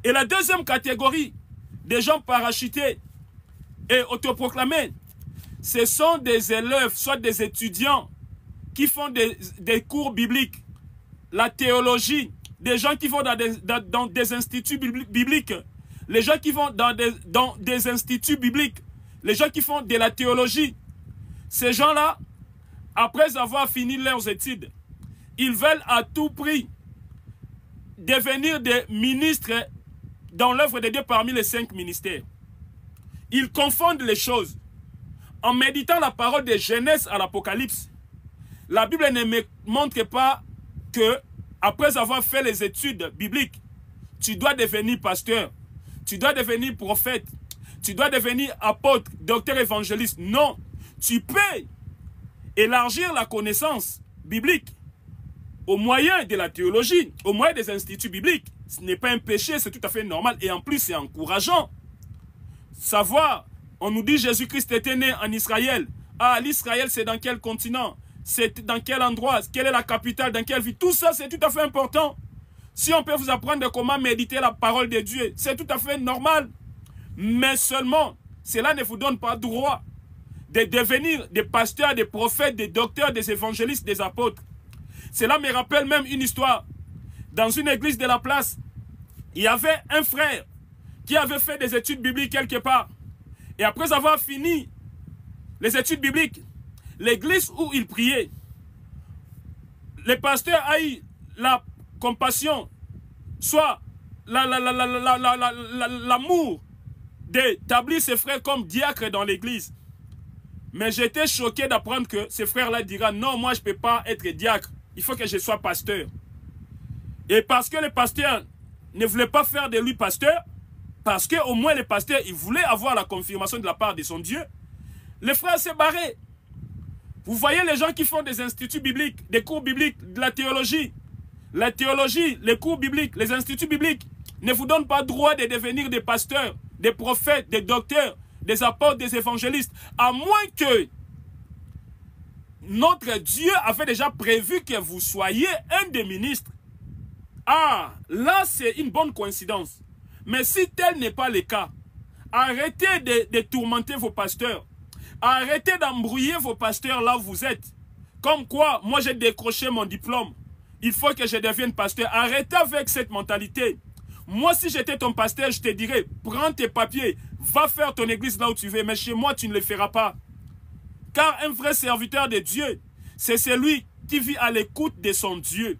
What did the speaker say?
Et la deuxième catégorie des gens parachutés et autoproclamés, ce sont des élèves, soit des étudiants qui font des cours bibliques, la théologie, des gens qui vont dans des instituts bibliques, les gens qui vont dans des instituts bibliques, les gens qui font de la théologie. Ces gens-là, après avoir fini leurs études, ils veulent à tout prix devenir des ministres dans l'œuvre de Dieu parmi les 5 ministères. Ils confondent les choses. En méditant la parole de Genèse à l'Apocalypse, la Bible ne me montre pas que, après avoir fait les études bibliques, tu dois devenir pasteur, tu dois devenir prophète, tu dois devenir apôtre, docteur, évangéliste. Non, tu peux élargir la connaissance biblique au moyen de la théologie, au moyen des instituts bibliques. Ce n'est pas un péché, c'est tout à fait normal. Et en plus, c'est encourageant. Savoir, on nous dit Jésus-Christ était né en Israël. Ah, l'Israël, c'est dans quel continent? C'est dans quel endroit? Quelle est la capitale? Dans quelle ville? Tout ça, c'est tout à fait important. Si on peut vous apprendre comment méditer la parole de Dieu, c'est tout à fait normal. Mais seulement, cela ne vous donne pas droit de devenir des pasteurs, des prophètes, des docteurs, des évangélistes, des apôtres. Cela me rappelle même une histoire. Dans une église de la place, il y avait un frère qui avait fait des études bibliques quelque part. Et après avoir fini les études bibliques, l'église où il priait, le pasteur a eu la compassion, soit l'amour d'établir ses frères comme diacres dans l'église. Mais j'étais choqué d'apprendre que ce frère-là dira, non, moi je ne peux pas être diacre, il faut que je sois pasteur. Et parce que le pasteur ne voulait pas faire de lui pasteur, parce qu'au moins le pasteur, il voulait avoir la confirmation de la part de son Dieu, le frère s'est barré. Vous voyez les gens qui font des instituts bibliques, des cours bibliques, de la théologie. La théologie, les cours bibliques, les instituts bibliques ne vous donnent pas droit de devenir des pasteurs, des prophètes, des docteurs, des apôtres, des évangélistes, à moins que notre Dieu avait déjà prévu que vous soyez un des ministres. Ah, là c'est une bonne coïncidence. Mais si tel n'est pas le cas, arrêtez de tourmenter vos pasteurs. Arrêtez d'embrouiller vos pasteurs là où vous êtes. Comme quoi, moi j'ai décroché mon diplôme. Il faut que je devienne pasteur. Arrêtez avec cette mentalité. Moi, si j'étais ton pasteur, je te dirais, prends tes papiers, va faire ton église là où tu veux. Mais chez moi, tu ne le feras pas. Car un vrai serviteur de Dieu, c'est celui qui vit à l'écoute de son Dieu.